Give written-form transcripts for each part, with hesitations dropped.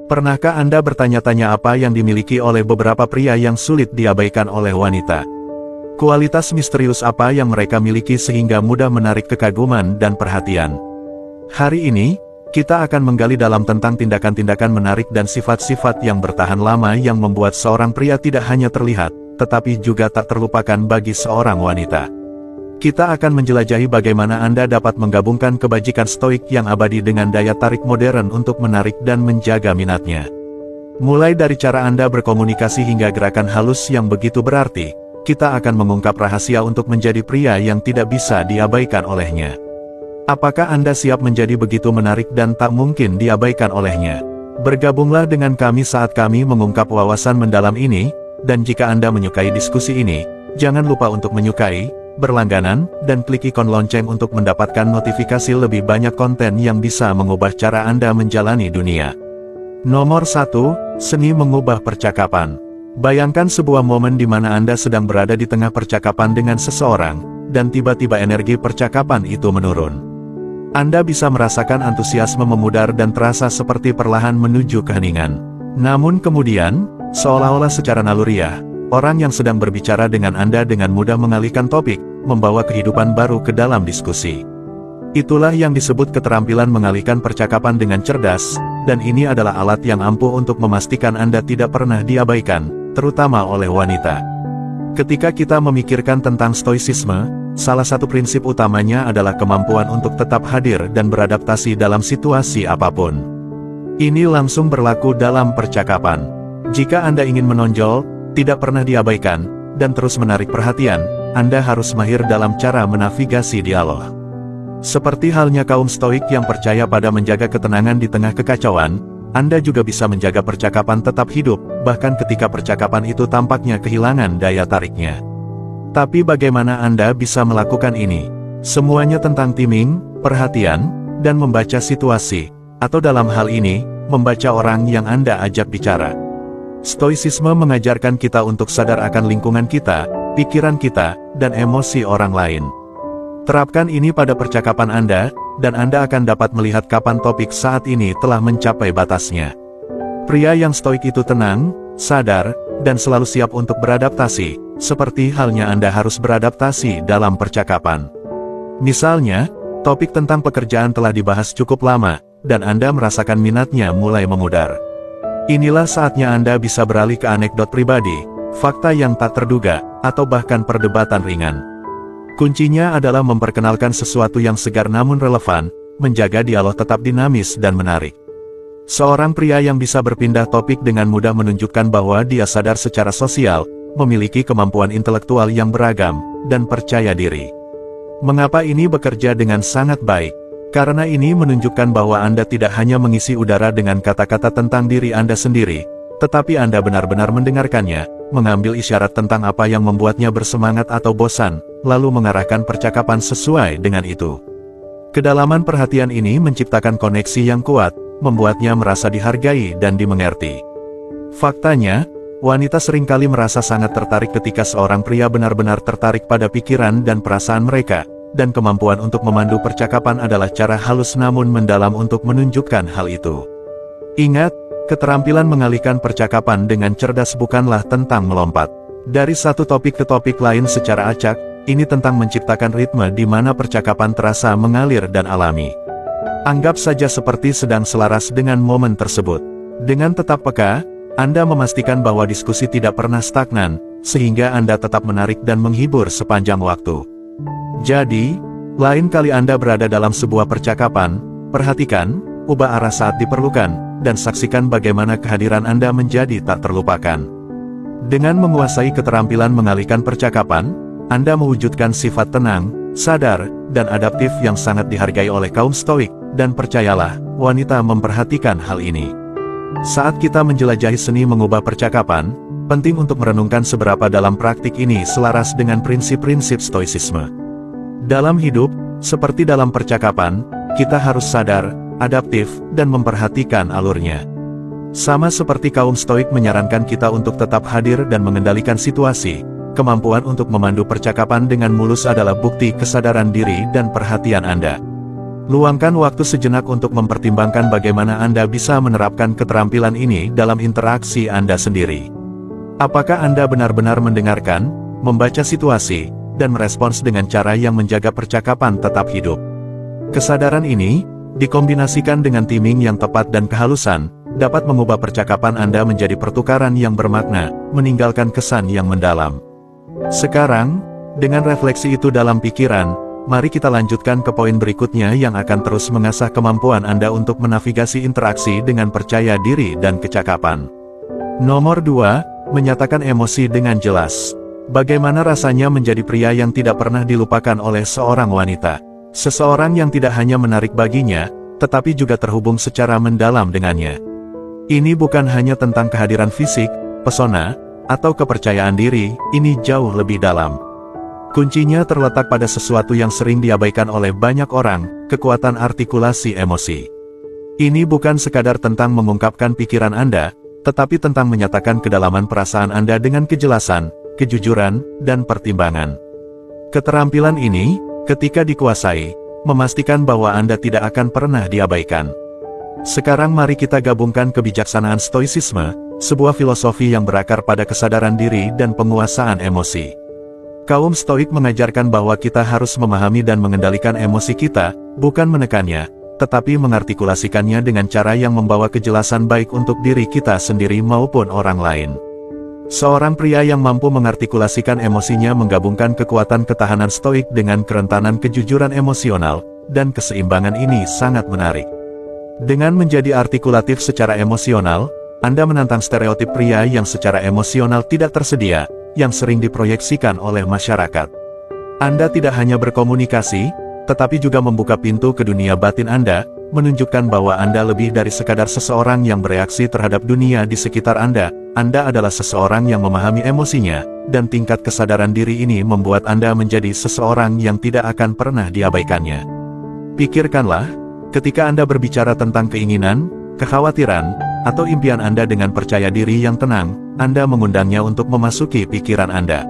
Pernahkah Anda bertanya-tanya apa yang dimiliki oleh beberapa pria yang sulit diabaikan oleh wanita? Kualitas misterius apa yang mereka miliki sehingga mudah menarik kekaguman dan perhatian? Hari ini, kita akan menggali dalam tentang tindakan-tindakan menarik dan sifat-sifat yang bertahan lama yang membuat seorang pria tidak hanya terlihat, tetapi juga tak terlupakan bagi seorang wanita. Kita akan menjelajahi bagaimana Anda dapat menggabungkan kebajikan stoik yang abadi dengan daya tarik modern untuk menarik dan menjaga minatnya. Mulai dari cara Anda berkomunikasi hingga gerakan halus yang begitu berarti, kita akan mengungkap rahasia untuk menjadi pria yang tidak bisa diabaikan olehnya. Apakah Anda siap menjadi begitu menarik dan tak mungkin diabaikan olehnya? Bergabunglah dengan kami saat kami mengungkap wawasan mendalam ini, dan jika Anda menyukai diskusi ini, jangan lupa untuk menyukai, berlangganan, dan klik ikon lonceng untuk mendapatkan notifikasi lebih banyak konten yang bisa mengubah cara Anda menjalani dunia. Nomor 1, seni mengubah percakapan. Bayangkan sebuah momen di mana Anda sedang berada di tengah percakapan dengan seseorang, dan tiba-tiba energi percakapan itu menurun. Anda bisa merasakan antusiasme memudar dan terasa seperti perlahan menuju keheningan. Namun kemudian, seolah-olah secara naluriah, orang yang sedang berbicara dengan Anda dengan mudah mengalihkan topik, membawa kehidupan baru ke dalam diskusi. Itulah yang disebut keterampilan mengalihkan percakapan dengan cerdas, dan ini adalah alat yang ampuh untuk memastikan Anda tidak pernah diabaikan, terutama oleh wanita. Ketika kita memikirkan tentang stoicisme, salah satu prinsip utamanya adalah kemampuan untuk tetap hadir dan beradaptasi dalam situasi apapun. Ini langsung berlaku dalam percakapan. Jika Anda ingin menonjol, tidak pernah diabaikan, dan terus menarik perhatian, Anda harus mahir dalam cara menavigasi dialog. Seperti halnya kaum stoik yang percaya pada menjaga ketenangan di tengah kekacauan, Anda juga bisa menjaga percakapan tetap hidup, bahkan ketika percakapan itu tampaknya kehilangan daya tariknya. Tapi bagaimana Anda bisa melakukan ini? Semuanya tentang timing, perhatian, dan membaca situasi, atau dalam hal ini, membaca orang yang Anda ajak bicara. Stoicisme mengajarkan kita untuk sadar akan lingkungan kita, pikiran kita, dan emosi orang lain. Terapkan ini pada percakapan Anda, dan Anda akan dapat melihat kapan topik saat ini telah mencapai batasnya. Pria yang stoik itu tenang, sadar, dan selalu siap untuk beradaptasi, seperti halnya Anda harus beradaptasi dalam percakapan. Misalnya, topik tentang pekerjaan telah dibahas cukup lama, dan Anda merasakan minatnya mulai memudar. Inilah saatnya Anda bisa beralih ke anekdot pribadi, fakta yang tak terduga, atau bahkan perdebatan ringan. Kuncinya adalah memperkenalkan sesuatu yang segar namun relevan, menjaga dialog tetap dinamis dan menarik. Seorang pria yang bisa berpindah topik dengan mudah menunjukkan bahwa dia sadar secara sosial, memiliki kemampuan intelektual yang beragam, dan percaya diri. Mengapa ini bekerja dengan sangat baik? Karena ini menunjukkan bahwa Anda tidak hanya mengisi udara dengan kata-kata tentang diri Anda sendiri, tetapi Anda benar-benar mendengarkannya, mengambil isyarat tentang apa yang membuatnya bersemangat atau bosan, lalu mengarahkan percakapan sesuai dengan itu. Kedalaman perhatian ini menciptakan koneksi yang kuat, membuatnya merasa dihargai dan dimengerti. Faktanya, wanita seringkali merasa sangat tertarik ketika seorang pria benar-benar tertarik pada pikiran dan perasaan mereka, dan kemampuan untuk memandu percakapan adalah cara halus namun mendalam untuk menunjukkan hal itu. Ingat, keterampilan mengalihkan percakapan dengan cerdas bukanlah tentang melompat dari satu topik ke topik lain secara acak, ini tentang menciptakan ritme di mana percakapan terasa mengalir dan alami. Anggap saja seperti sedang selaras dengan momen tersebut. Dengan tetap peka, Anda memastikan bahwa diskusi tidak pernah stagnan, sehingga Anda tetap menarik dan menghibur sepanjang waktu. Jadi, lain kali Anda berada dalam sebuah percakapan, perhatikan, ubah arah saat diperlukan, dan saksikan bagaimana kehadiran Anda menjadi tak terlupakan. Dengan menguasai keterampilan mengalihkan percakapan, Anda mewujudkan sifat tenang, sadar, dan adaptif yang sangat dihargai oleh kaum stoik, dan percayalah, wanita memperhatikan hal ini. Saat kita menjelajahi seni mengubah percakapan, penting untuk merenungkan seberapa dalam praktik ini selaras dengan prinsip-prinsip stoicisme. Dalam hidup, seperti dalam percakapan, kita harus sadar, adaptif, dan memperhatikan alurnya. Sama seperti kaum stoik menyarankan kita untuk tetap hadir dan mengendalikan situasi, kemampuan untuk memandu percakapan dengan mulus adalah bukti kesadaran diri dan perhatian Anda. Luangkan waktu sejenak untuk mempertimbangkan bagaimana Anda bisa menerapkan keterampilan ini dalam interaksi Anda sendiri. Apakah Anda benar-benar mendengarkan, membaca situasi, dan merespons dengan cara yang menjaga percakapan tetap hidup? Kesadaran ini, dikombinasikan dengan timing yang tepat dan kehalusan, dapat mengubah percakapan Anda menjadi pertukaran yang bermakna, meninggalkan kesan yang mendalam. Sekarang, dengan refleksi itu dalam pikiran, mari kita lanjutkan ke poin berikutnya yang akan terus mengasah kemampuan Anda untuk menavigasi interaksi dengan percaya diri dan kecakapan. Nomor 2, menyatakan emosi dengan jelas. Bagaimana rasanya menjadi pria yang tidak pernah dilupakan oleh seorang wanita? Seseorang yang tidak hanya menarik baginya, tetapi juga terhubung secara mendalam dengannya. Ini bukan hanya tentang kehadiran fisik, pesona, atau kepercayaan diri, ini jauh lebih dalam. Kuncinya terletak pada sesuatu yang sering diabaikan oleh banyak orang, kekuatan artikulasi emosi. Ini bukan sekadar tentang mengungkapkan pikiran Anda, tetapi tentang menyatakan kedalaman perasaan Anda dengan kejelasan, kejujuran, dan pertimbangan. Keterampilan ini, ketika dikuasai, memastikan bahwa Anda tidak akan pernah diabaikan. Sekarang mari kita gabungkan kebijaksanaan stoicisme, sebuah filosofi yang berakar pada kesadaran diri dan penguasaan emosi. Kaum Stoik mengajarkan bahwa kita harus memahami dan mengendalikan emosi kita, bukan menekannya, tetapi mengartikulasikannya dengan cara yang membawa kejelasan baik untuk diri kita sendiri maupun orang lain. Seorang pria yang mampu mengartikulasikan emosinya menggabungkan kekuatan ketahanan Stoik dengan kerentanan kejujuran emosional, dan keseimbangan ini sangat menarik. Dengan menjadi artikulatif secara emosional, Anda menantang stereotip pria yang secara emosional tidak tersedia, yang sering diproyeksikan oleh masyarakat. Anda tidak hanya berkomunikasi, tetapi juga membuka pintu ke dunia batin Anda, menunjukkan bahwa Anda lebih dari sekadar seseorang yang bereaksi terhadap dunia di sekitar Anda. Anda adalah seseorang yang memahami emosinya, dan tingkat kesadaran diri ini membuat Anda menjadi seseorang yang tidak akan pernah diabaikannya. Pikirkanlah, ketika Anda berbicara tentang keinginan, kekhawatiran, atau impian Anda dengan percaya diri yang tenang, Anda mengundangnya untuk memasuki pikiran Anda.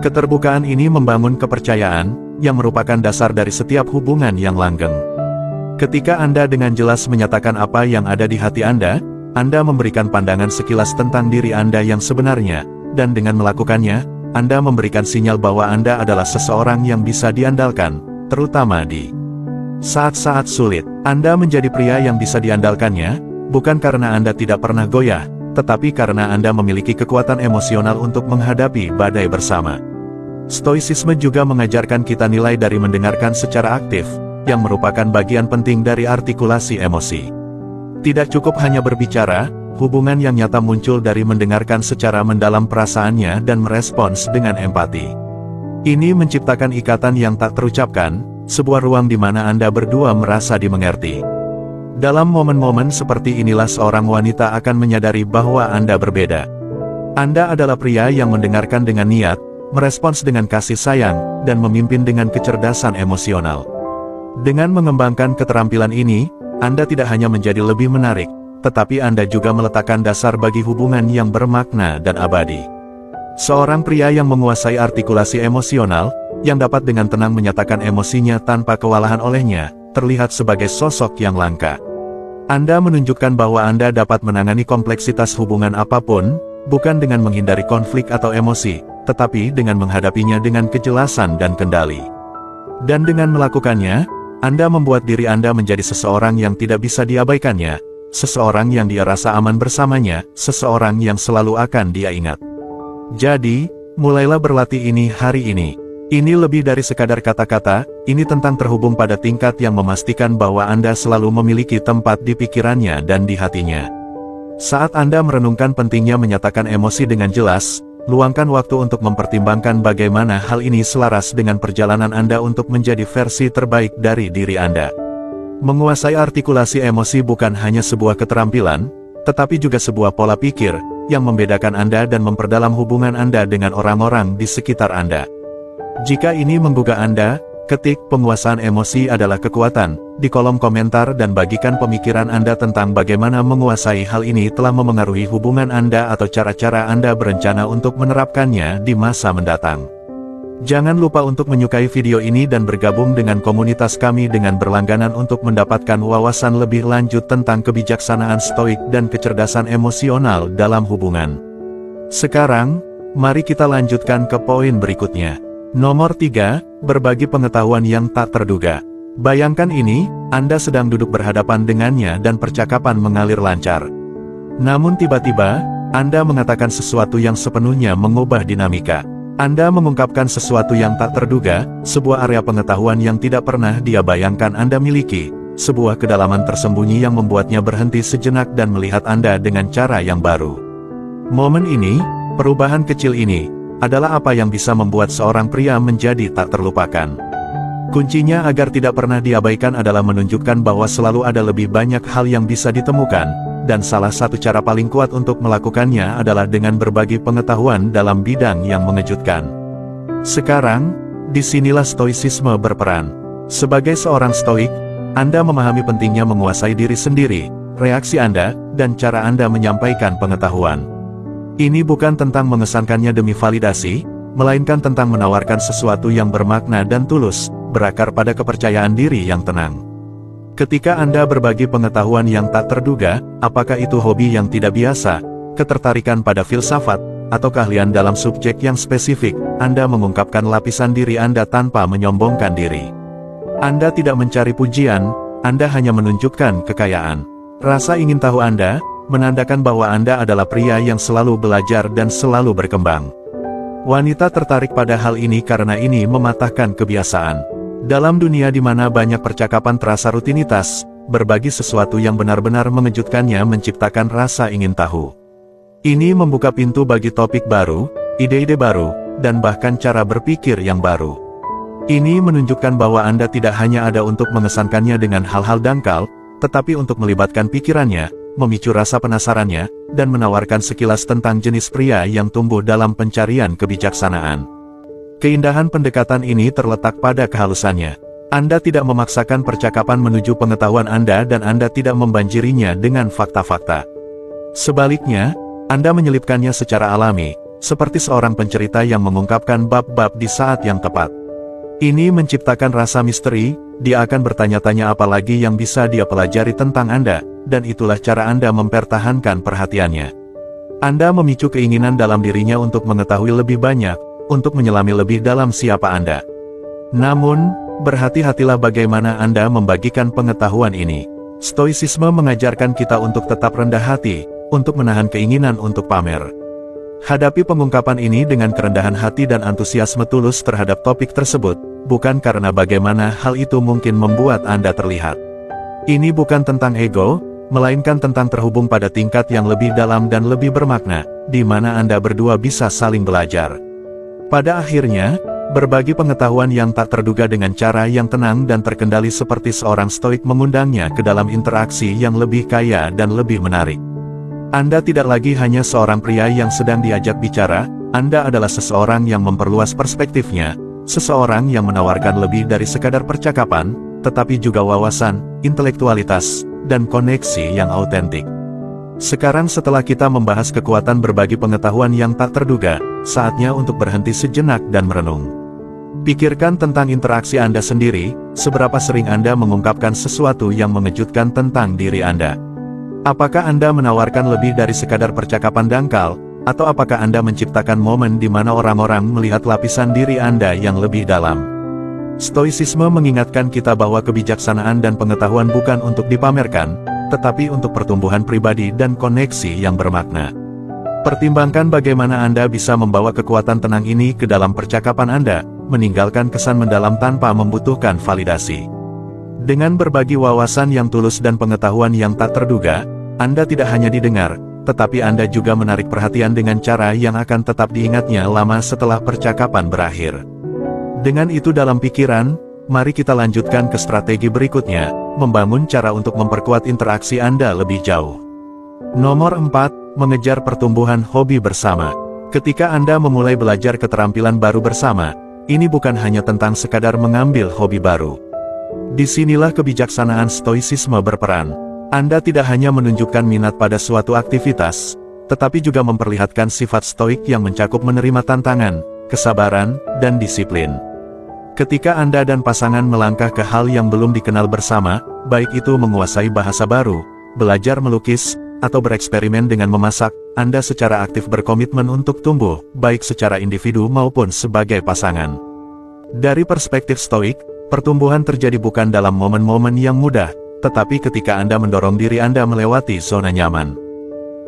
Keterbukaan ini membangun kepercayaan, yang merupakan dasar dari setiap hubungan yang langgeng. Ketika Anda dengan jelas menyatakan apa yang ada di hati Anda memberikan pandangan sekilas tentang diri Anda yang sebenarnya, dan dengan melakukannya, Anda memberikan sinyal bahwa Anda adalah seseorang yang bisa diandalkan, terutama di saat-saat sulit. Anda menjadi pria yang bisa diandalkannya, bukan karena Anda tidak pernah goyah, tetapi karena Anda memiliki kekuatan emosional untuk menghadapi badai bersama. Stoicisme juga mengajarkan kita nilai dari mendengarkan secara aktif, yang merupakan bagian penting dari artikulasi emosi. Tidak cukup hanya berbicara, hubungan yang nyata muncul dari mendengarkan secara mendalam perasaannya dan merespons dengan empati. Ini menciptakan ikatan yang tak terucapkan, sebuah ruang di mana Anda berdua merasa dimengerti. Dalam momen-momen seperti inilah seorang wanita akan menyadari bahwa Anda berbeda. Anda adalah pria yang mendengarkan dengan niat, merespons dengan kasih sayang, dan memimpin dengan kecerdasan emosional. Dengan mengembangkan keterampilan ini, Anda tidak hanya menjadi lebih menarik, tetapi Anda juga meletakkan dasar bagi hubungan yang bermakna dan abadi. Seorang pria yang menguasai artikulasi emosional, yang dapat dengan tenang menyatakan emosinya tanpa kewalahan olehnya, terlihat sebagai sosok yang langka. Anda menunjukkan bahwa Anda dapat menangani kompleksitas hubungan apapun, bukan dengan menghindari konflik atau emosi, tetapi dengan menghadapinya dengan kejelasan dan kendali. Dan dengan melakukannya, Anda membuat diri Anda menjadi seseorang yang tidak bisa diabaikannya, seseorang yang dia rasa aman bersamanya, seseorang yang selalu akan dia ingat. Jadi, mulailah berlatih ini hari ini. Ini lebih dari sekadar kata-kata, ini tentang terhubung pada tingkat yang memastikan bahwa Anda selalu memiliki tempat di pikirannya dan di hatinya. Saat Anda merenungkan pentingnya menyatakan emosi dengan jelas, luangkan waktu untuk mempertimbangkan bagaimana hal ini selaras dengan perjalanan Anda untuk menjadi versi terbaik dari diri Anda. Menguasai artikulasi emosi bukan hanya sebuah keterampilan, tetapi juga sebuah pola pikir, yang membedakan Anda dan memperdalam hubungan Anda dengan orang-orang di sekitar Anda. Jika ini menggugah Anda, ketik penguasaan emosi adalah kekuatan di kolom komentar dan bagikan pemikiran Anda tentang bagaimana menguasai hal ini telah memengaruhi hubungan Anda atau cara-cara Anda berencana untuk menerapkannya di masa mendatang. Jangan lupa untuk menyukai video ini dan bergabung dengan komunitas kami dengan berlangganan untuk mendapatkan wawasan lebih lanjut tentang kebijaksanaan stoik dan kecerdasan emosional dalam hubungan. Sekarang, mari kita lanjutkan ke poin berikutnya. Nomor 3, berbagi pengetahuan yang tak terduga. Bayangkan ini, Anda sedang duduk berhadapan dengannya dan percakapan mengalir lancar. Namun tiba-tiba, Anda mengatakan sesuatu yang sepenuhnya mengubah dinamika. Anda mengungkapkan sesuatu yang tak terduga, sebuah area pengetahuan yang tidak pernah dia bayangkan Anda miliki, sebuah kedalaman tersembunyi yang membuatnya berhenti sejenak dan melihat Anda dengan cara yang baru. Momen ini, perubahan kecil ini, adalah apa yang bisa membuat seorang pria menjadi tak terlupakan. Kuncinya agar tidak pernah diabaikan adalah menunjukkan bahwa selalu ada lebih banyak hal yang bisa ditemukan, dan salah satu cara paling kuat untuk melakukannya adalah dengan berbagi pengetahuan dalam bidang yang mengejutkan. Sekarang, disinilah stoicisme berperan. Sebagai seorang stoik, Anda memahami pentingnya menguasai diri sendiri, reaksi Anda, dan cara Anda menyampaikan pengetahuan. Ini bukan tentang mengesankannya demi validasi, melainkan tentang menawarkan sesuatu yang bermakna dan tulus, berakar pada kepercayaan diri yang tenang. Ketika Anda berbagi pengetahuan yang tak terduga, apakah itu hobi yang tidak biasa, ketertarikan pada filsafat, atau keahlian dalam subjek yang spesifik, Anda mengungkapkan lapisan diri Anda tanpa menyombongkan diri. Anda tidak mencari pujian, Anda hanya menunjukkan kekayaan. Rasa ingin tahu Anda, menandakan bahwa Anda adalah pria yang selalu belajar dan selalu berkembang. Wanita tertarik pada hal ini karena ini mematahkan kebiasaan. Dalam dunia di mana banyak percakapan terasa rutinitas, berbagi sesuatu yang benar-benar mengejutkannya menciptakan rasa ingin tahu. Ini membuka pintu bagi topik baru, ide-ide baru, dan bahkan cara berpikir yang baru. Ini menunjukkan bahwa Anda tidak hanya ada untuk mengesankannya dengan hal-hal dangkal, tetapi untuk melibatkan pikirannya, memicu rasa penasarannya, dan menawarkan sekilas tentang jenis pria yang tumbuh dalam pencarian kebijaksanaan. Keindahan pendekatan ini terletak pada kehalusannya. Anda tidak memaksakan percakapan menuju pengetahuan Anda dan Anda tidak membanjirinya dengan fakta-fakta. Sebaliknya, Anda menyelipkannya secara alami, seperti seorang pencerita yang mengungkapkan bab-bab di saat yang tepat. Ini menciptakan rasa misteri, dia akan bertanya-tanya apa lagi yang bisa dia pelajari tentang Anda, dan itulah cara Anda mempertahankan perhatiannya. Anda memicu keinginan dalam dirinya untuk mengetahui lebih banyak, untuk menyelami lebih dalam siapa Anda. Namun, berhati-hatilah bagaimana Anda membagikan pengetahuan ini. Stoicisme mengajarkan kita untuk tetap rendah hati, untuk menahan keinginan untuk pamer. Hadapi pengungkapan ini dengan kerendahan hati dan antusiasme tulus terhadap topik tersebut, bukan karena bagaimana hal itu mungkin membuat Anda terlihat. Ini bukan tentang ego, melainkan tentang terhubung pada tingkat yang lebih dalam dan lebih bermakna, di mana Anda berdua bisa saling belajar. Pada akhirnya, berbagi pengetahuan yang tak terduga dengan cara yang tenang dan terkendali seperti seorang stoik mengundangnya ke dalam interaksi yang lebih kaya dan lebih menarik. Anda tidak lagi hanya seorang pria yang sedang diajak bicara, Anda adalah seseorang yang memperluas perspektifnya, seseorang yang menawarkan lebih dari sekadar percakapan, tetapi juga wawasan, intelektualitas, dan koneksi yang autentik. Sekarang setelah kita membahas kekuatan berbagi pengetahuan yang tak terduga, saatnya untuk berhenti sejenak dan merenung. Pikirkan tentang interaksi Anda sendiri, seberapa sering Anda mengungkapkan sesuatu yang mengejutkan tentang diri Anda. Apakah Anda menawarkan lebih dari sekadar percakapan dangkal, atau apakah Anda menciptakan momen di mana orang-orang melihat lapisan diri Anda yang lebih dalam? Stoicisme mengingatkan kita bahwa kebijaksanaan dan pengetahuan bukan untuk dipamerkan, tetapi untuk pertumbuhan pribadi dan koneksi yang bermakna. Pertimbangkan bagaimana Anda bisa membawa kekuatan tenang ini ke dalam percakapan Anda, meninggalkan kesan mendalam tanpa membutuhkan validasi. Dengan berbagi wawasan yang tulus dan pengetahuan yang tak terduga, Anda tidak hanya didengar, tetapi Anda juga menarik perhatian dengan cara yang akan tetap diingatnya lama setelah percakapan berakhir. Dengan itu dalam pikiran, mari kita lanjutkan ke strategi berikutnya, membangun cara untuk memperkuat interaksi Anda lebih jauh. Nomor 4, mengejar pertumbuhan hobi bersama. Ketika Anda memulai belajar keterampilan baru bersama, ini bukan hanya tentang sekadar mengambil hobi baru. Disinilah kebijaksanaan stoicisme berperan. Anda tidak hanya menunjukkan minat pada suatu aktivitas, tetapi juga memperlihatkan sifat stoik yang mencakup menerima tantangan, kesabaran, dan disiplin. Ketika Anda dan pasangan melangkah ke hal yang belum dikenal bersama, baik itu menguasai bahasa baru, belajar melukis, atau bereksperimen dengan memasak, Anda secara aktif berkomitmen untuk tumbuh, baik secara individu maupun sebagai pasangan. Dari perspektif Stoik, pertumbuhan terjadi bukan dalam momen-momen yang mudah, tetapi ketika Anda mendorong diri Anda melewati zona nyaman.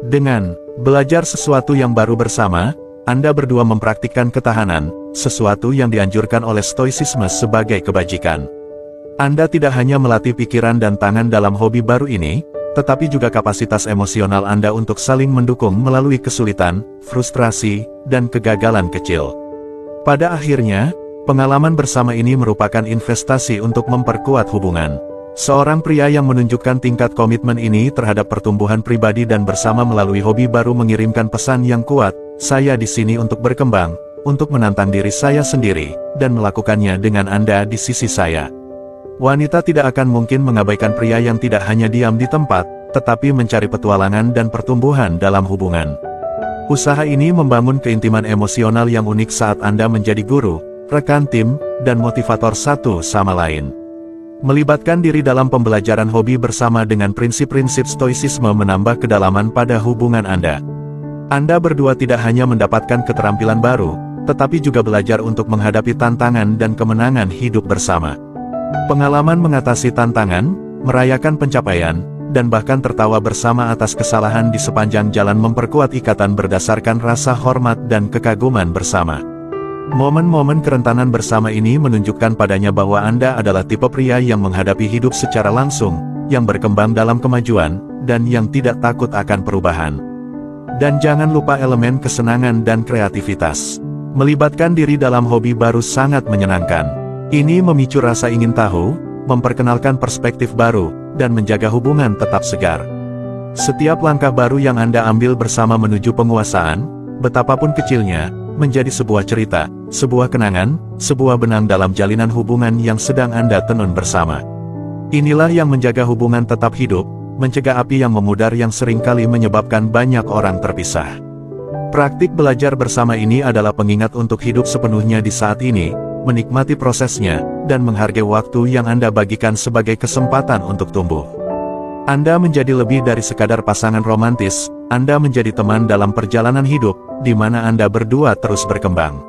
Dengan belajar sesuatu yang baru bersama, Anda berdua mempraktikkan ketahanan, sesuatu yang dianjurkan oleh Stoicisme sebagai kebajikan. Anda tidak hanya melatih pikiran dan tangan dalam hobi baru ini, tetapi juga kapasitas emosional Anda untuk saling mendukung melalui kesulitan, frustrasi, dan kegagalan kecil. Pada akhirnya, pengalaman bersama ini merupakan investasi untuk memperkuat hubungan. Seorang pria yang menunjukkan tingkat komitmen ini terhadap pertumbuhan pribadi dan bersama melalui hobi baru mengirimkan pesan yang kuat, "Saya di sini untuk berkembang, untuk menantang diri saya sendiri, dan melakukannya dengan Anda di sisi saya." Wanita tidak akan mungkin mengabaikan pria yang tidak hanya diam di tempat, tetapi mencari petualangan dan pertumbuhan dalam hubungan. Usaha ini membangun keintiman emosional yang unik saat Anda menjadi guru, rekan tim, dan motivator satu sama lain. Melibatkan diri dalam pembelajaran hobi bersama dengan prinsip-prinsip Stoicisme menambah kedalaman pada hubungan Anda. Anda berdua tidak hanya mendapatkan keterampilan baru, tetapi juga belajar untuk menghadapi tantangan dan kemenangan hidup bersama. Pengalaman mengatasi tantangan, merayakan pencapaian, dan bahkan tertawa bersama atas kesalahan di sepanjang jalan memperkuat ikatan berdasarkan rasa hormat dan kekaguman bersama. Momen-momen kerentanan bersama ini menunjukkan padanya bahwa Anda adalah tipe pria yang menghadapi hidup secara langsung, yang berkembang dalam kemajuan, dan yang tidak takut akan perubahan. Dan jangan lupa elemen kesenangan dan kreativitas. Melibatkan diri dalam hobi baru sangat menyenangkan. Ini memicu rasa ingin tahu, memperkenalkan perspektif baru, dan menjaga hubungan tetap segar. Setiap langkah baru yang Anda ambil bersama menuju penguasaan, betapapun kecilnya, menjadi sebuah cerita, sebuah kenangan, sebuah benang dalam jalinan hubungan yang sedang Anda tenun bersama. Inilah yang menjaga hubungan tetap hidup, mencegah api yang memudar yang seringkali menyebabkan banyak orang terpisah. Praktik belajar bersama ini adalah pengingat untuk hidup sepenuhnya di saat ini, menikmati prosesnya, dan menghargai waktu yang Anda bagikan sebagai kesempatan untuk tumbuh. Anda menjadi lebih dari sekadar pasangan romantis, Anda menjadi teman dalam perjalanan hidup, di mana Anda berdua terus berkembang.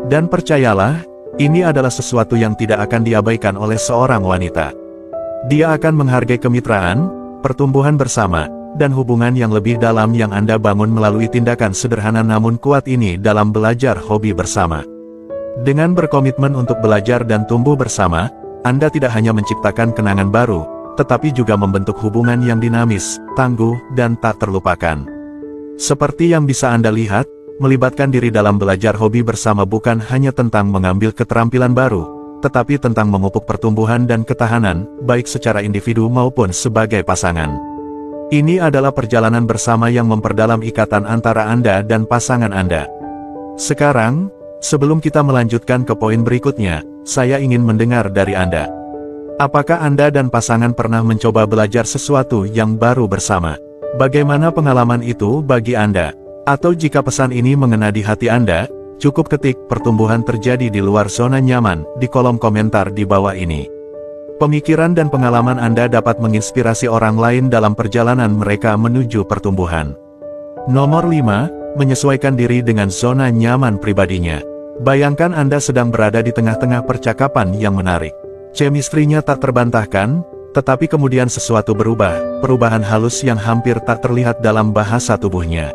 Dan percayalah, ini adalah sesuatu yang tidak akan diabaikan oleh seorang wanita. Dia akan menghargai kemitraan, pertumbuhan bersama, dan hubungan yang lebih dalam yang Anda bangun melalui tindakan sederhana namun kuat ini dalam belajar hobi bersama. Dengan berkomitmen untuk belajar dan tumbuh bersama, Anda tidak hanya menciptakan kenangan baru, tetapi juga membentuk hubungan yang dinamis, tangguh, dan tak terlupakan. Seperti yang bisa Anda lihat, melibatkan diri dalam belajar hobi bersama bukan hanya tentang mengambil keterampilan baru, tetapi tentang memupuk pertumbuhan dan ketahanan, baik secara individu maupun sebagai pasangan. Ini adalah perjalanan bersama yang memperdalam ikatan antara Anda dan pasangan Anda. Sekarang, sebelum kita melanjutkan ke poin berikutnya, saya ingin mendengar dari Anda. Apakah Anda dan pasangan pernah mencoba belajar sesuatu yang baru bersama? Bagaimana pengalaman itu bagi Anda? Atau jika pesan ini mengena di hati Anda, cukup ketik "pertumbuhan terjadi di luar zona nyaman" di kolom komentar di bawah ini. Pemikiran dan pengalaman Anda dapat menginspirasi orang lain dalam perjalanan mereka menuju pertumbuhan. Nomor 5, menyesuaikan diri dengan zona nyaman pribadinya. Bayangkan Anda sedang berada di tengah-tengah percakapan yang menarik. Chemistry-nya tak terbantahkan, tetapi kemudian sesuatu berubah, perubahan halus yang hampir tak terlihat dalam bahasa tubuhnya.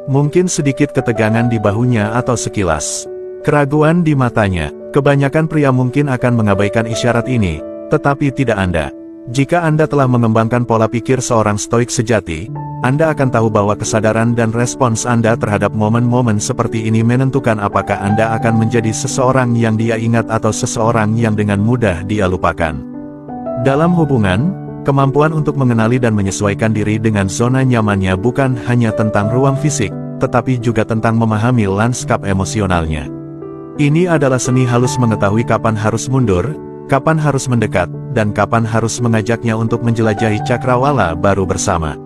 Mungkin sedikit ketegangan di bahunya atau sekilas keraguan di matanya. Kebanyakan pria mungkin akan mengabaikan isyarat ini, tetapi tidak Anda. Jika Anda telah mengembangkan pola pikir seorang stoik sejati, Anda akan tahu bahwa kesadaran dan respons Anda terhadap momen-momen seperti ini menentukan apakah Anda akan menjadi seseorang yang dia ingat atau seseorang yang dengan mudah dia lupakan. Dalam hubungan, kemampuan untuk mengenali dan menyesuaikan diri dengan zona nyamannya bukan hanya tentang ruang fisik, tetapi juga tentang memahami lanskap emosionalnya. Ini adalah seni halus mengetahui kapan harus mundur, kapan harus mendekat, dan kapan harus mengajaknya untuk menjelajahi cakrawala baru bersama.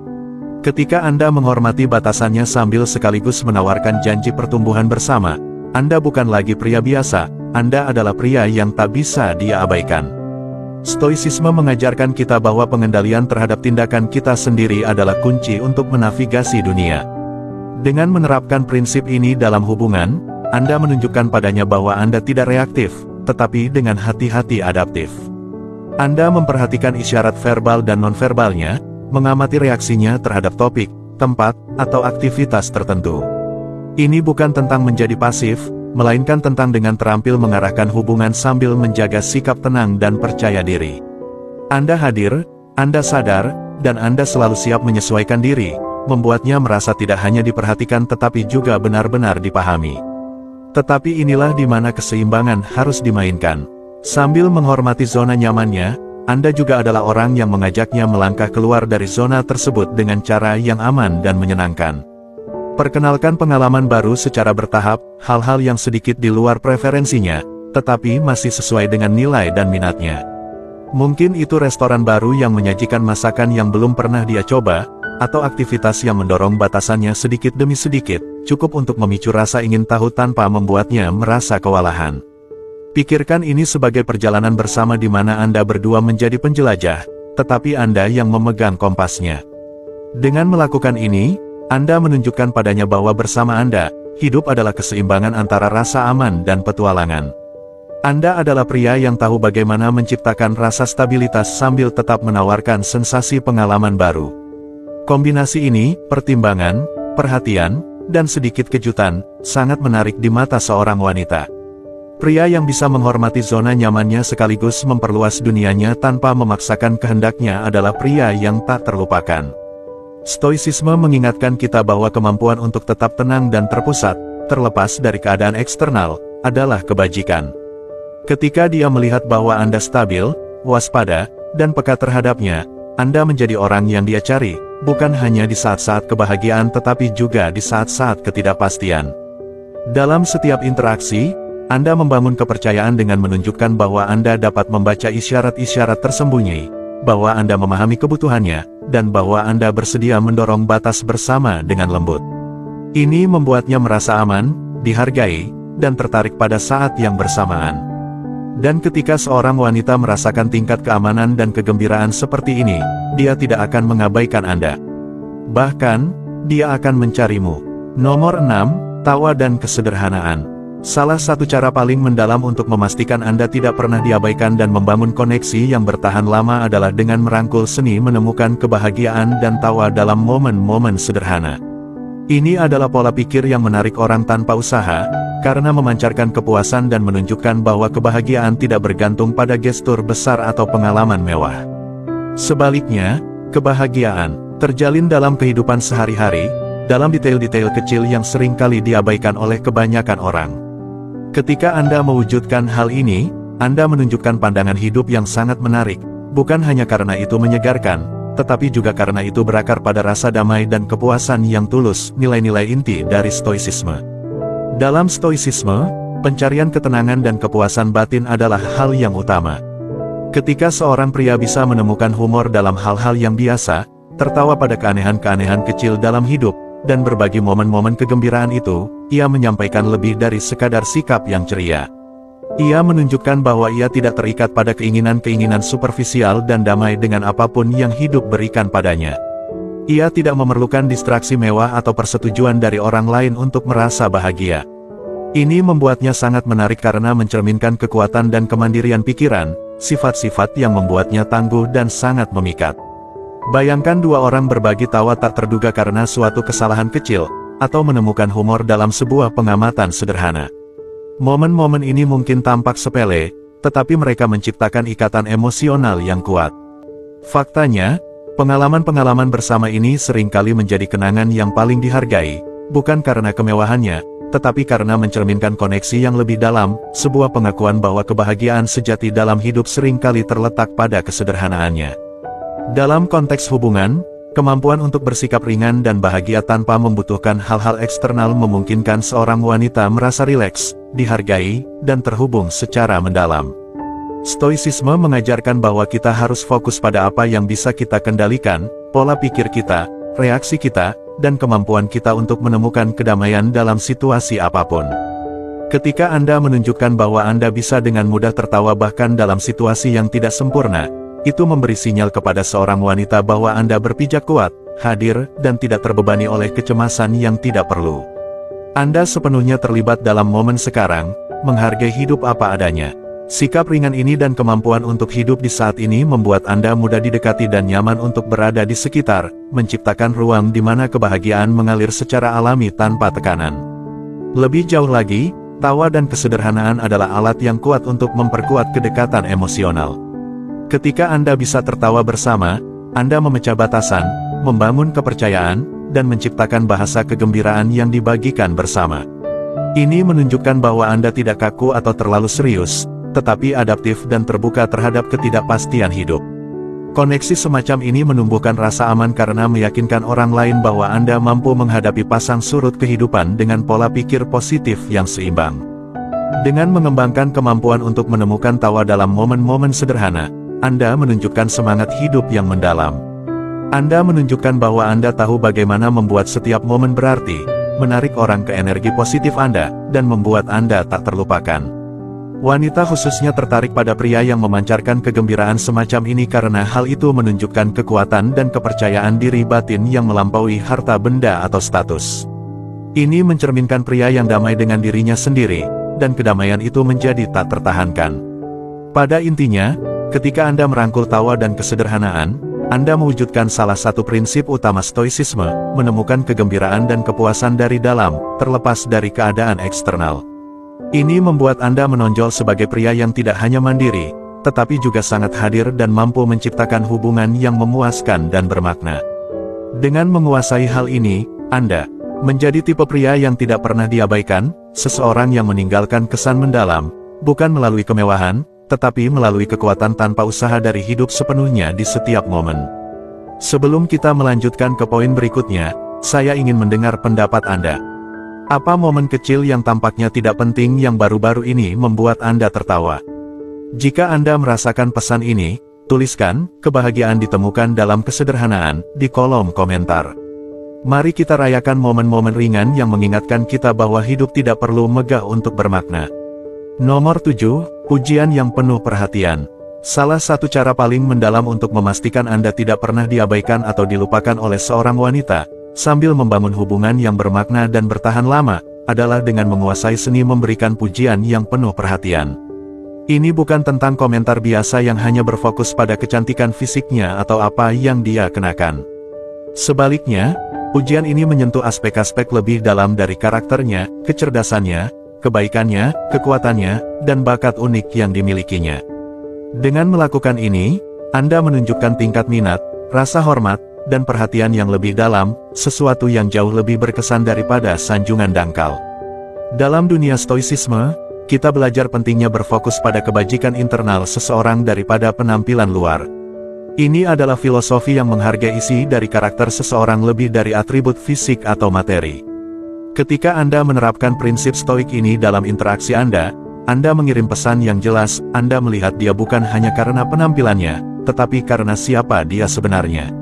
Ketika Anda menghormati batasannya sambil sekaligus menawarkan janji pertumbuhan bersama, Anda bukan lagi pria biasa, Anda adalah pria yang tak bisa dia abaikan. Stoicisme mengajarkan kita bahwa pengendalian terhadap tindakan kita sendiri adalah kunci untuk menavigasi dunia. Dengan menerapkan prinsip ini dalam hubungan, Anda menunjukkan padanya bahwa Anda tidak reaktif, tetapi dengan hati-hati adaptif. Anda memperhatikan isyarat verbal dan nonverbalnya, mengamati reaksinya terhadap topik, tempat, atau aktivitas tertentu. Ini bukan tentang menjadi pasif, melainkan tentang dengan terampil mengarahkan hubungan sambil menjaga sikap tenang dan percaya diri. Anda hadir, Anda sadar, dan Anda selalu siap menyesuaikan diri, membuatnya merasa tidak hanya diperhatikan tetapi juga benar-benar dipahami. Tetapi inilah di mana keseimbangan harus dimainkan. Sambil menghormati zona nyamannya, Anda juga adalah orang yang mengajaknya melangkah keluar dari zona tersebut dengan cara yang aman dan menyenangkan. Perkenalkan pengalaman baru secara bertahap, hal-hal yang sedikit di luar preferensinya, tetapi masih sesuai dengan nilai dan minatnya. Mungkin itu restoran baru yang menyajikan masakan yang belum pernah dia coba, atau aktivitas yang mendorong batasannya sedikit demi sedikit, cukup untuk memicu rasa ingin tahu tanpa membuatnya merasa kewalahan. Pikirkan ini sebagai perjalanan bersama di mana Anda berdua menjadi penjelajah, tetapi Anda yang memegang kompasnya. Dengan melakukan ini, Anda menunjukkan padanya bahwa bersama Anda, hidup adalah keseimbangan antara rasa aman dan petualangan. Anda adalah pria yang tahu bagaimana menciptakan rasa stabilitas sambil tetap menawarkan sensasi pengalaman baru. Kombinasi ini, pertimbangan, perhatian, dan sedikit kejutan, sangat menarik di mata seorang wanita. Pria yang bisa menghormati zona nyamannya sekaligus memperluas dunianya tanpa memaksakan kehendaknya adalah pria yang tak terlupakan. Stoicisme mengingatkan kita bahwa kemampuan untuk tetap tenang dan terpusat, terlepas dari keadaan eksternal, adalah kebajikan. Ketika dia melihat bahwa Anda stabil, waspada, dan peka terhadapnya, Anda menjadi orang yang dia cari, bukan hanya di saat-saat kebahagiaan tetapi juga di saat-saat ketidakpastian. Dalam setiap interaksi, Anda membangun kepercayaan dengan menunjukkan bahwa Anda dapat membaca isyarat-isyarat tersembunyi, bahwa Anda memahami kebutuhannya, dan bahwa Anda bersedia mendorong batas bersama dengan lembut. Ini membuatnya merasa aman, dihargai, dan tertarik pada saat yang bersamaan. Dan ketika seorang wanita merasakan tingkat keamanan dan kegembiraan seperti ini, dia tidak akan mengabaikan Anda. Bahkan, dia akan mencarimu. Nomor 6, tawa dan kesederhanaan. Salah satu cara paling mendalam untuk memastikan Anda tidak pernah diabaikan dan membangun koneksi yang bertahan lama adalah dengan merangkul seni menemukan kebahagiaan dan tawa dalam momen-momen sederhana. Ini adalah pola pikir yang menarik orang tanpa usaha, karena memancarkan kepuasan dan menunjukkan bahwa kebahagiaan tidak bergantung pada gestur besar atau pengalaman mewah. Sebaliknya, kebahagiaan terjalin dalam kehidupan sehari-hari, dalam detail-detail kecil yang seringkali diabaikan oleh kebanyakan orang. Ketika Anda mewujudkan hal ini, Anda menunjukkan pandangan hidup yang sangat menarik, bukan hanya karena itu menyegarkan, tetapi juga karena itu berakar pada rasa damai dan kepuasan yang tulus, nilai-nilai inti dari stoicisme. Dalam stoicisme, pencarian ketenangan dan kepuasan batin adalah hal yang utama. Ketika seorang pria bisa menemukan humor dalam hal-hal yang biasa, tertawa pada keanehan-keanehan kecil dalam hidup, dan berbagi momen-momen kegembiraan itu, ia menyampaikan lebih dari sekadar sikap yang ceria. Ia menunjukkan bahwa ia tidak terikat pada keinginan-keinginan superficial dan damai dengan apapun yang hidup berikan padanya. Ia tidak memerlukan distraksi mewah atau persetujuan dari orang lain untuk merasa bahagia. Ini membuatnya sangat menarik karena mencerminkan kekuatan dan kemandirian pikiran, sifat-sifat yang membuatnya tangguh dan sangat memikat. Bayangkan dua orang berbagi tawa tak terduga karena suatu kesalahan kecil, atau menemukan humor dalam sebuah pengamatan sederhana. Momen-momen ini mungkin tampak sepele, tetapi mereka menciptakan ikatan emosional yang kuat. Faktanya, pengalaman-pengalaman bersama ini seringkali menjadi kenangan yang paling dihargai, bukan karena kemewahannya, tetapi karena mencerminkan koneksi yang lebih dalam, sebuah pengakuan bahwa kebahagiaan sejati dalam hidup seringkali terletak pada kesederhanaannya. Dalam konteks hubungan, kemampuan untuk bersikap ringan dan bahagia tanpa membutuhkan hal-hal eksternal memungkinkan seorang wanita merasa rileks, dihargai, dan terhubung secara mendalam. Stoicisme mengajarkan bahwa kita harus fokus pada apa yang bisa kita kendalikan, pola pikir kita, reaksi kita, dan kemampuan kita untuk menemukan kedamaian dalam situasi apapun. Ketika Anda menunjukkan bahwa Anda bisa dengan mudah tertawa bahkan dalam situasi yang tidak sempurna, itu memberi sinyal kepada seorang wanita bahwa Anda berpijak kuat, hadir, dan tidak terbebani oleh kecemasan yang tidak perlu. Anda sepenuhnya terlibat dalam momen sekarang, menghargai hidup apa adanya. Sikap ringan ini dan kemampuan untuk hidup di saat ini membuat Anda mudah didekati dan nyaman untuk berada di sekitar, menciptakan ruang di mana kebahagiaan mengalir secara alami tanpa tekanan. Lebih jauh lagi, tawa dan kesederhanaan adalah alat yang kuat untuk memperkuat kedekatan emosional. Ketika Anda bisa tertawa bersama, Anda memecah batasan, membangun kepercayaan, dan menciptakan bahasa kegembiraan yang dibagikan bersama. Ini menunjukkan bahwa Anda tidak kaku atau terlalu serius, tetapi adaptif dan terbuka terhadap ketidakpastian hidup. Koneksi semacam ini menumbuhkan rasa aman karena meyakinkan orang lain bahwa Anda mampu menghadapi pasang surut kehidupan dengan pola pikir positif yang seimbang. Dengan mengembangkan kemampuan untuk menemukan tawa dalam momen-momen sederhana, Anda menunjukkan semangat hidup yang mendalam. Anda menunjukkan bahwa Anda tahu bagaimana membuat setiap momen berarti, menarik orang ke energi positif Anda, dan membuat Anda tak terlupakan. Wanita khususnya tertarik pada pria yang memancarkan kegembiraan semacam ini karena hal itu menunjukkan kekuatan dan kepercayaan diri batin yang melampaui harta benda atau status. Ini mencerminkan pria yang damai dengan dirinya sendiri, dan kedamaian itu menjadi tak tertahankan. Pada intinya, ketika Anda merangkul tawa dan kesederhanaan, Anda mewujudkan salah satu prinsip utama stoicisme, menemukan kegembiraan dan kepuasan dari dalam, terlepas dari keadaan eksternal. Ini membuat Anda menonjol sebagai pria yang tidak hanya mandiri, tetapi juga sangat hadir dan mampu menciptakan hubungan yang memuaskan dan bermakna. Dengan menguasai hal ini, Anda menjadi tipe pria yang tidak pernah diabaikan, seseorang yang meninggalkan kesan mendalam, bukan melalui kemewahan, tetapi melalui kekuatan tanpa usaha dari hidup sepenuhnya di setiap momen. Sebelum kita melanjutkan ke poin berikutnya, saya ingin mendengar pendapat Anda. Apa momen kecil yang tampaknya tidak penting yang baru-baru ini membuat Anda tertawa? Jika Anda merasakan pesan ini, tuliskan, kebahagiaan ditemukan dalam kesederhanaan, di kolom komentar. Mari kita rayakan momen-momen ringan yang mengingatkan kita bahwa hidup tidak perlu megah untuk bermakna. Nomor 7, pujian yang penuh perhatian. Salah satu cara paling mendalam untuk memastikan Anda tidak pernah diabaikan atau dilupakan oleh seorang wanita, sambil membangun hubungan yang bermakna dan bertahan lama, adalah dengan menguasai seni memberikan pujian yang penuh perhatian. Ini bukan tentang komentar biasa yang hanya berfokus pada kecantikan fisiknya atau apa yang dia kenakan. Sebaliknya, pujian ini menyentuh aspek-aspek lebih dalam dari karakternya, kecerdasannya, kebaikannya, kekuatannya, dan bakat unik yang dimilikinya. Dengan melakukan ini, Anda menunjukkan tingkat minat, rasa hormat, dan perhatian yang lebih dalam, sesuatu yang jauh lebih berkesan daripada sanjungan dangkal. Dalam dunia stoicisme, kita belajar pentingnya berfokus pada kebajikan internal seseorang daripada penampilan luar. Ini adalah filosofi yang menghargai isi dari karakter seseorang lebih dari atribut fisik atau materi. Ketika Anda menerapkan prinsip stoik ini dalam interaksi Anda mengirim pesan yang jelas, Anda melihat dia bukan hanya karena penampilannya, tetapi karena siapa dia sebenarnya.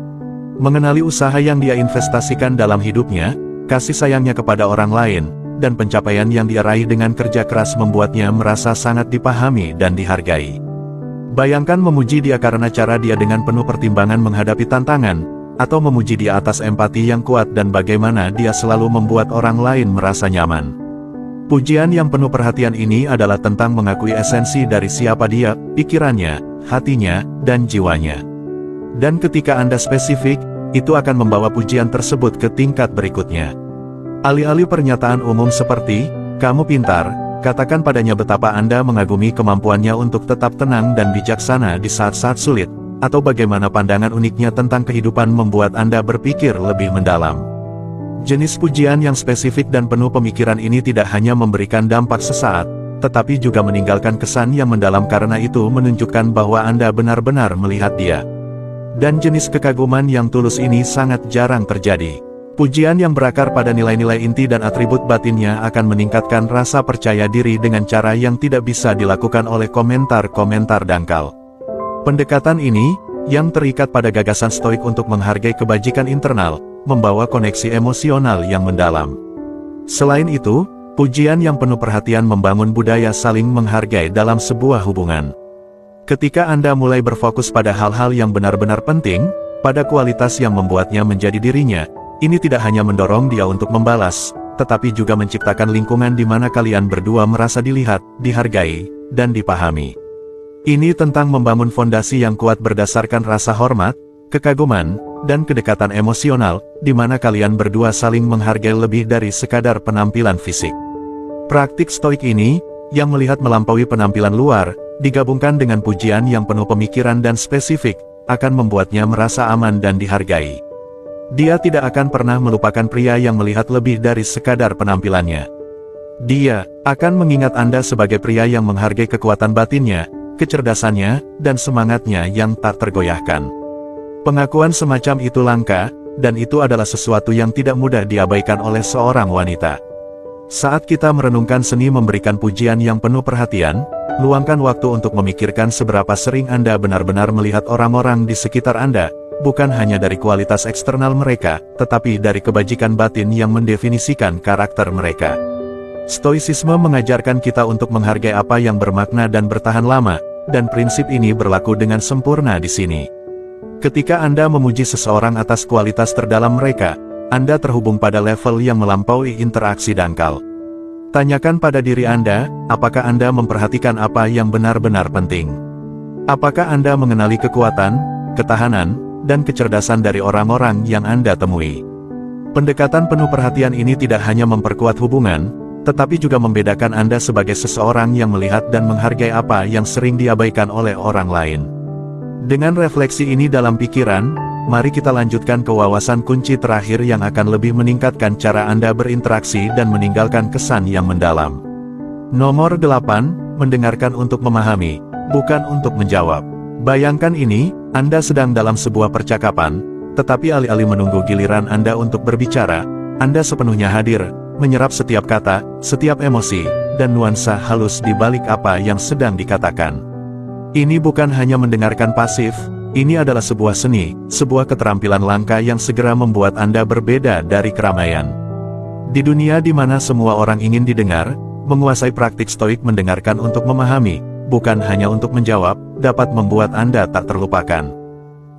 Mengenali usaha yang dia investasikan dalam hidupnya, kasih sayangnya kepada orang lain, dan pencapaian yang dia raih dengan kerja keras membuatnya merasa sangat dipahami dan dihargai. Bayangkan memuji dia karena cara dia dengan penuh pertimbangan menghadapi tantangan, atau memuji dia atas empati yang kuat dan bagaimana dia selalu membuat orang lain merasa nyaman. Pujian yang penuh perhatian ini adalah tentang mengakui esensi dari siapa dia, pikirannya, hatinya, dan jiwanya. Dan ketika Anda spesifik, itu akan membawa pujian tersebut ke tingkat berikutnya. Alih-alih pernyataan umum seperti, "Kamu pintar," katakan padanya betapa Anda mengagumi kemampuannya untuk tetap tenang dan bijaksana di saat-saat sulit, atau bagaimana pandangan uniknya tentang kehidupan membuat Anda berpikir lebih mendalam. Jenis pujian yang spesifik dan penuh pemikiran ini tidak hanya memberikan dampak sesaat, tetapi juga meninggalkan kesan yang mendalam karena itu menunjukkan bahwa Anda benar-benar melihat dia. Dan jenis kekaguman yang tulus ini sangat jarang terjadi. Pujian yang berakar pada nilai-nilai inti dan atribut batinnya akan meningkatkan rasa percaya diri dengan cara yang tidak bisa dilakukan oleh komentar-komentar dangkal. Pendekatan ini, yang terikat pada gagasan stoik untuk menghargai kebajikan internal, membawa koneksi emosional yang mendalam. Selain itu, Pujian yang penuh perhatian membangun budaya saling menghargai dalam sebuah hubungan. Ketika Anda mulai berfokus pada hal-hal yang benar-benar penting, pada kualitas yang membuatnya menjadi dirinya, ini tidak hanya mendorong dia untuk membalas, tetapi juga menciptakan lingkungan di mana kalian berdua merasa dilihat, dihargai, dan dipahami. Ini tentang membangun fondasi yang kuat berdasarkan rasa hormat, kekaguman, dan kedekatan emosional, di mana kalian berdua saling menghargai lebih dari sekadar penampilan fisik. Praktik stoik ini, yang melihat melampaui penampilan luar, digabungkan dengan pujian yang penuh pemikiran dan spesifik, akan membuatnya merasa aman dan dihargai. Dia tidak akan pernah melupakan pria yang melihat lebih dari sekadar penampilannya. Dia akan mengingat Anda sebagai pria yang menghargai kekuatan batinnya, kecerdasannya, dan semangatnya yang tak tergoyahkan. Pengakuan semacam itu langka, dan itu adalah sesuatu yang tidak mudah diabaikan oleh seorang wanita. Saat kita merenungkan seni memberikan pujian yang penuh perhatian, luangkan waktu untuk memikirkan seberapa sering Anda benar-benar melihat orang-orang di sekitar Anda, bukan hanya dari kualitas eksternal mereka, tetapi dari kebajikan batin yang mendefinisikan karakter mereka. Stoicisme mengajarkan kita untuk menghargai apa yang bermakna dan bertahan lama, dan prinsip ini berlaku dengan sempurna di sini. Ketika Anda memuji seseorang atas kualitas terdalam mereka, Anda terhubung pada level yang melampaui interaksi dangkal. Tanyakan pada diri Anda, apakah Anda memperhatikan apa yang benar-benar penting? Apakah Anda mengenali kekuatan, ketahanan, dan kecerdasan dari orang-orang yang Anda temui? Pendekatan penuh perhatian ini tidak hanya memperkuat hubungan, tetapi juga membedakan Anda sebagai seseorang yang melihat dan menghargai apa yang sering diabaikan oleh orang lain. Dengan refleksi ini dalam pikiran, mari kita lanjutkan ke wawasan kunci terakhir yang akan lebih meningkatkan cara Anda berinteraksi dan meninggalkan kesan yang mendalam. Nomor 8, mendengarkan untuk memahami, bukan untuk menjawab. Bayangkan ini, Anda sedang dalam sebuah percakapan, tetapi alih-alih menunggu giliran Anda untuk berbicara, Anda sepenuhnya hadir, menyerap setiap kata, setiap emosi, dan nuansa halus di balik apa yang sedang dikatakan. Ini bukan hanya mendengarkan pasif, ini adalah sebuah seni, sebuah keterampilan langka yang segera membuat Anda berbeda dari keramaian. Di dunia di mana semua orang ingin didengar, menguasai praktik stoik mendengarkan untuk memahami, bukan hanya untuk menjawab, dapat membuat Anda tak terlupakan.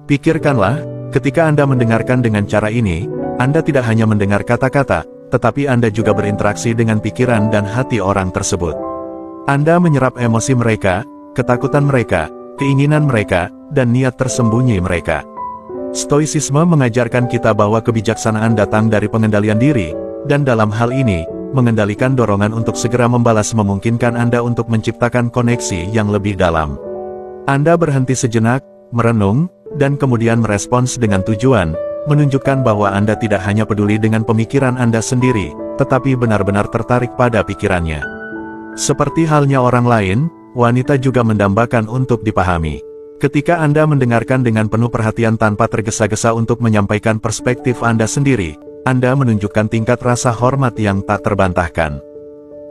Pikirkanlah, ketika Anda mendengarkan dengan cara ini, Anda tidak hanya mendengar kata-kata, tetapi Anda juga berinteraksi dengan pikiran dan hati orang tersebut. Anda menyerap emosi mereka, ketakutan mereka, keinginan mereka, dan niat tersembunyi mereka. Stoicisme mengajarkan kita bahwa kebijaksanaan datang dari pengendalian diri, dan dalam hal ini, mengendalikan dorongan untuk segera membalas memungkinkan Anda untuk menciptakan koneksi yang lebih dalam. Anda berhenti sejenak, merenung, dan kemudian merespons dengan tujuan, menunjukkan bahwa Anda tidak hanya peduli dengan pemikiran Anda sendiri, tetapi benar-benar tertarik pada pikirannya. Seperti halnya orang lain, wanita juga mendambakan untuk dipahami. Ketika Anda mendengarkan dengan penuh perhatian tanpa tergesa-gesa untuk menyampaikan perspektif Anda sendiri, Anda menunjukkan tingkat rasa hormat yang tak terbantahkan.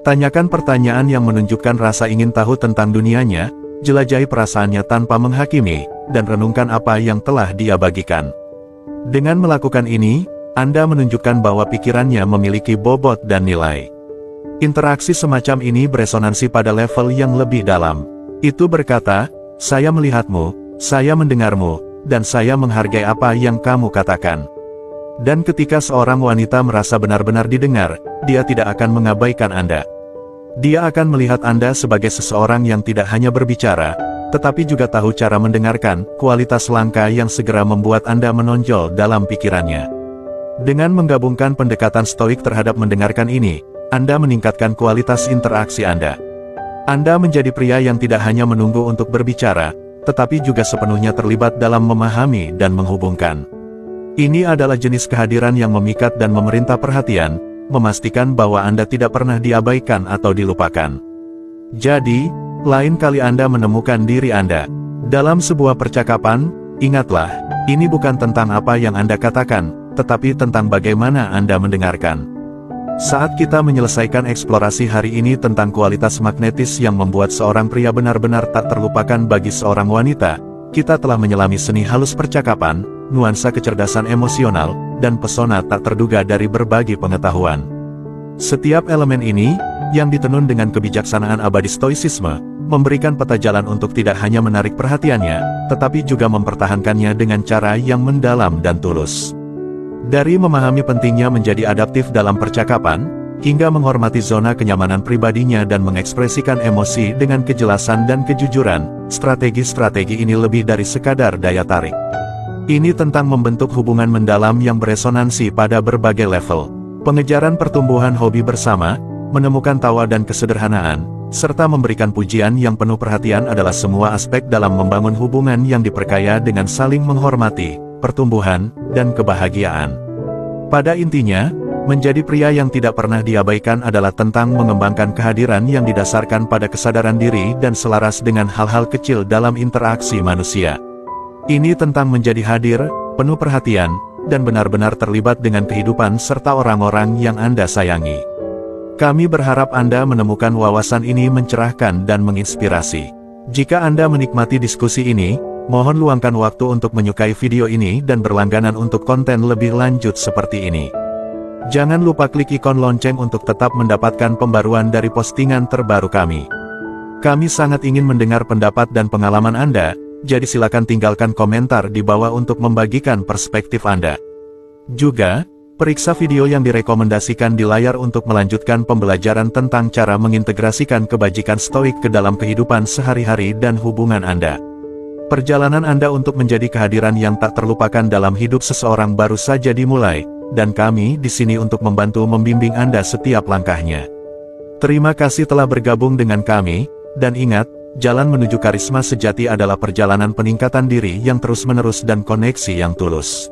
Tanyakan pertanyaan yang menunjukkan rasa ingin tahu tentang dunianya, jelajahi perasaannya tanpa menghakimi, dan renungkan apa yang telah dia bagikan. Dengan melakukan ini, Anda menunjukkan bahwa pikirannya memiliki bobot dan nilai. Interaksi semacam ini beresonansi pada level yang lebih dalam. Itu berkata, saya melihatmu, saya mendengarmu, dan saya menghargai apa yang kamu katakan. Dan ketika seorang wanita merasa benar-benar didengar, dia tidak akan mengabaikan Anda. Dia akan melihat Anda sebagai seseorang yang tidak hanya berbicara, tetapi juga tahu cara mendengarkan, kualitas langka yang segera membuat Anda menonjol dalam pikirannya. Dengan menggabungkan pendekatan stoik terhadap mendengarkan ini, Anda meningkatkan kualitas interaksi Anda. Anda menjadi pria yang tidak hanya menunggu untuk berbicara, tetapi juga sepenuhnya terlibat dalam memahami dan menghubungkan. Ini adalah jenis kehadiran yang memikat dan memerintah perhatian, memastikan bahwa Anda tidak pernah diabaikan atau dilupakan. Jadi, lain kali Anda menemukan diri Anda dalam sebuah percakapan, ingatlah, ini bukan tentang apa yang Anda katakan, tetapi tentang bagaimana Anda mendengarkan. Saat kita menyelesaikan eksplorasi hari ini tentang kualitas magnetis yang membuat seorang pria benar-benar tak terlupakan bagi seorang wanita, kita telah menyelami seni halus percakapan, nuansa kecerdasan emosional, dan pesona tak terduga dari berbagi pengetahuan. Setiap elemen ini, yang ditenun dengan kebijaksanaan abadi stoicisme, memberikan peta jalan untuk tidak hanya menarik perhatiannya, tetapi juga mempertahankannya dengan cara yang mendalam dan tulus. Dari memahami pentingnya menjadi adaptif dalam percakapan, hingga menghormati zona kenyamanan pribadinya dan mengekspresikan emosi dengan kejelasan dan kejujuran, strategi-strategi ini lebih dari sekadar daya tarik. Ini tentang membentuk hubungan mendalam yang beresonansi pada berbagai level. Pengejaran pertumbuhan hobi bersama, menemukan tawa dan kesederhanaan, serta memberikan pujian yang penuh perhatian adalah semua aspek dalam membangun hubungan yang diperkaya dengan saling menghormati, pertumbuhan, dan kebahagiaan. Pada intinya, menjadi pria yang tidak pernah diabaikan adalah tentang mengembangkan kehadiran yang didasarkan pada kesadaran diri dan selaras dengan hal-hal kecil dalam interaksi manusia. Ini tentang menjadi hadir, penuh perhatian, dan benar-benar terlibat dengan kehidupan serta orang-orang yang Anda sayangi. Kami berharap Anda menemukan wawasan ini mencerahkan dan menginspirasi. Jika Anda menikmati diskusi ini, mohon luangkan waktu untuk menyukai video ini dan berlangganan untuk konten lebih lanjut seperti ini. Jangan lupa klik ikon lonceng untuk tetap mendapatkan pembaruan dari postingan terbaru kami. Kami sangat ingin mendengar pendapat dan pengalaman Anda, jadi silakan tinggalkan komentar di bawah untuk membagikan perspektif Anda. Juga, periksa video yang direkomendasikan di layar untuk melanjutkan pembelajaran tentang cara mengintegrasikan kebajikan stoik ke dalam kehidupan sehari-hari dan hubungan Anda. Perjalanan Anda untuk menjadi kehadiran yang tak terlupakan dalam hidup seseorang baru saja dimulai, dan kami di sini untuk membantu membimbing Anda setiap langkahnya. Terima kasih telah bergabung dengan kami, dan ingat, jalan menuju karisma sejati adalah perjalanan peningkatan diri yang terus-menerus dan koneksi yang tulus.